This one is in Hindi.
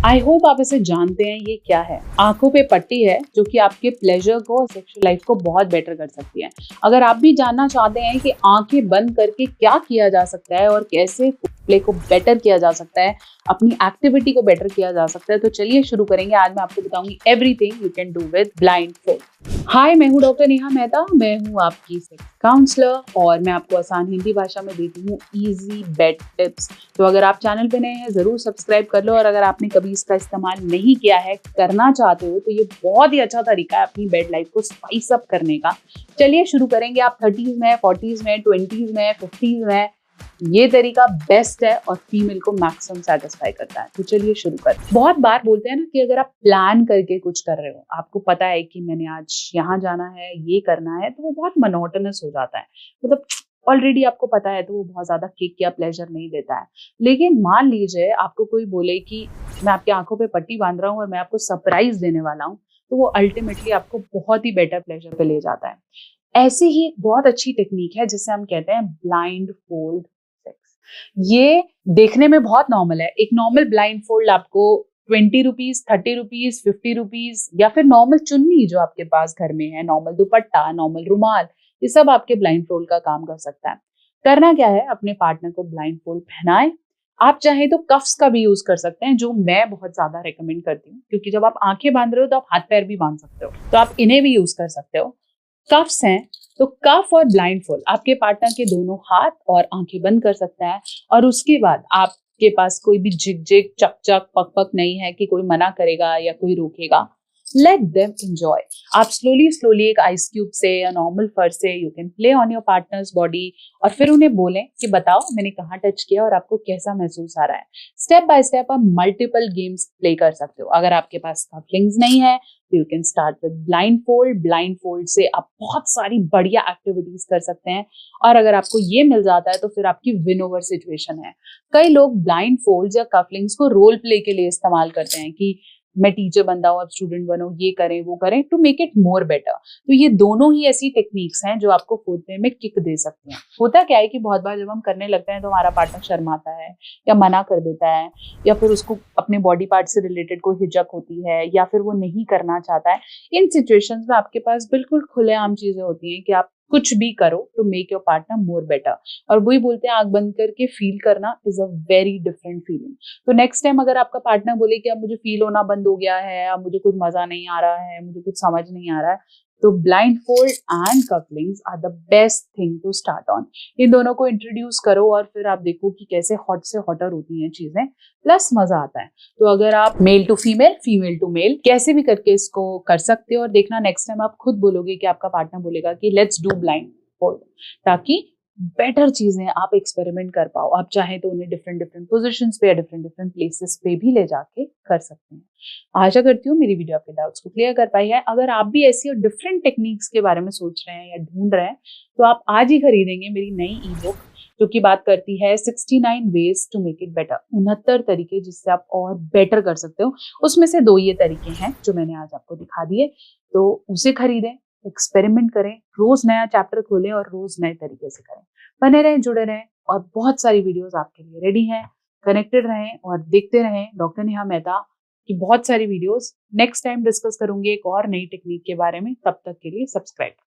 आई होप आप इसे जानते हैं। ये क्या है? आंखों पे पट्टी है जो कि आपके प्लेजर को और सेक्सुअल लाइफ को बहुत बेटर कर सकती है। अगर आप भी जानना चाहते हैं कि आंखें बंद करके क्या किया जा सकता है और कैसे प्ले को बेटर किया जा सकता है, अपनी एक्टिविटी को बेटर किया जा सकता है, तो चलिए शुरू करेंगे। आज मैं आपको बताऊंगी everything you can do with blindfold. Hi, मैं हूँ डॉक्टर नेहा मेहता। मैं हूँ आपकी सेक्स काउंसलर और मैं आपको आसान हिंदी भाषा में देती हूँ इजी बेड टिप्स। तो अगर आप चैनल पे नए हैं जरूर सब्सक्राइब कर लो, और अगर आपने कभी इसका इस्तेमाल नहीं किया है, करना चाहते हो, तो ये बहुत ही अच्छा तरीका है अपनी बेड लाइफ को स्पाइस अप करने का। चलिए शुरू करेंगे। आप 30s में, 40s में, 20s में, 50s में, ये तरीका बेस्ट है और फीमेल को मैक्सिमम सेटिस्फाई करता है। तो चलिए शुरू करते हैं। बहुत बार बोलते हैं ना कि अगर आप प्लान करके कुछ कर रहे हो, आपको पता है कि मैंने आज यहाँ जाना है, ये करना है, तो वो बहुत मोनोटोनस हो जाता है। मतलब ऑलरेडी आपको पता है तो वो बहुत ज्यादा किक या प्लेजर नहीं देता है। लेकिन मान लीजिए आपको कोई बोले कि मैं आपकी आंखों पे पट्टी बांध रहा हूँ और मैं आपको सरप्राइज देने वाला हूँ, तो वो अल्टीमेटली आपको बहुत ही बेटर प्लेजर पे ले जाता है। ऐसी ही एक बहुत अच्छी टेक्निक है जिसे हम कहते हैं ब्लाइंड फोल्ड सेक्स। ये देखने में बहुत नॉर्मल है। एक नॉर्मल ब्लाइंड फोल्ड आपको 20 रुपीज, 30 रुपीज, 50 रुपीज, या फिर नॉर्मल चुन्नी जो आपके पास घर में है, नॉर्मल दुपट्टा, नॉर्मल रुमाल, ये सब आपके ब्लाइंड फोल्ड का काम कर सकता है। करना क्या है, अपने पार्टनर को ब्लाइंड फोल्ड पहनाए। आप चाहे तो कफ्स का भी यूज कर सकते हैं, जो मैं बहुत ज्यादा रेकमेंड करती हूँ, क्योंकि जब आप आंखें बांध रहे हो तो आप हाथ पैर भी बांध सकते हो, तो आप इन्हें भी यूज कर सकते हो। कफ्स हैं तो कफ और ब्लाइंड फोल्ड आपके पार्टनर के दोनों हाथ और आंखें बंद कर सकता है, और उसके बाद आपके पास कोई भी झिक झिक चक चक पक पक नहीं है कि कोई मना करेगा या कोई रोकेगा। Let them enjoy. आप स्लोली स्लोली एक आइस क्यूब से या नॉर्मल फर से you can play on your partners body, और फिर उन्हें बोलें कि बताओ मैंने कहाँ टच किया और आपको कैसा महसूस आ रहा है। स्टेप बाय स्टेप आप मल्टीपल गेम्स प्ले कर सकते हो। अगर आपके पास कफलिंग्स नहीं है तो you can start with blind fold. Blind fold से आप बहुत सारी बढ़िया एक्टिविटीज कर सकते हैं, और अगर आपको ये मिल जाता है तो फिर आपकी विन ओवर सिचुएशन है। कई लोग ब्लाइंड फोल्ड या कफलिंग्स को रोल प्ले के लिए इस्तेमाल करते हैं कि मैं टीचर बनता हूँ, आप स्टूडेंट बनो, ये करें वो करें, to make it more better. तो ये दोनों ही ऐसी टेक्निक्स हैं जो आपको फोड़ने में किक दे सकती हैं। होता क्या है कि बहुत बार जब हम करने लगते हैं तो हमारा पार्टनर शर्माता है या मना कर देता है, या फिर उसको अपने बॉडी पार्ट से रिलेटेड कोई हिचक होती है, या फिर वो नहीं करना चाहता है। इन सिचुएशंस में आपके पास बिल्कुल खुलेआम चीजें होती हैं कि आप कुछ भी करो to make your partner more better. और वही बोलते हैं, आंख बंद करके फील करना is a very different feeling. तो नेक्स्ट टाइम अगर आपका पार्टनर बोले कि अब मुझे फील होना बंद हो गया है, अब मुझे कुछ मजा नहीं आ रहा है, मुझे कुछ समझ नहीं आ रहा है, तो blindfold and couplings are the best thing to start on. इन दोनों को इंट्रोड्यूस करो और फिर आप देखो कि कैसे हॉट से हॉटर होती हैं चीजें, प्लस मजा आता है। तो अगर आप male to female, female to male, कैसे भी करके इसको कर सकते हो, और देखना नेक्स्ट टाइम आप खुद बोलोगे कि आपका पार्टनर बोलेगा कि लेट्स डू ब्लाइंड फोल्ड, ताकि बेटर चीजें आप एक्सपेरिमेंट कर पाओ। आप चाहें तो उन्हें डिफरेंट डिफरेंट पोजीशंस पे या डिफरेंट डिफरेंट प्लेसेस पे भी ले जाके कर सकते हैं। आशा करती हूँ मेरी वीडियो आपके डाउट्स को क्लियर कर पाई है। अगर आप भी ऐसी और डिफरेंट टेक्निक्स के बारे में सोच रहे हैं या ढूंढ रहे हैं, तो आप आज ही खरीदेंगे मेरी नई ई बुक, जो कि बात करती है 69 ways to make it better. 69 तरीके जिससे आप और बेटर कर सकते हो। उसमें से 2 ये तरीके हैं जो मैंने आज आपको दिखा दिए, तो उसे खरीदें, एक्सपेरिमेंट करें, रोज नया चैप्टर खोलें और रोज नए तरीके से करें। बने रहें, जुड़े रहें, और बहुत सारी वीडियोस आपके लिए रेडी हैं। कनेक्टेड रहें और देखते रहें डॉक्टर नेहा मेहता की बहुत सारी वीडियोस। नेक्स्ट टाइम डिस्कस करूंगी एक और नई टेक्निक के बारे में। तब तक के लिए सब्सक्राइब।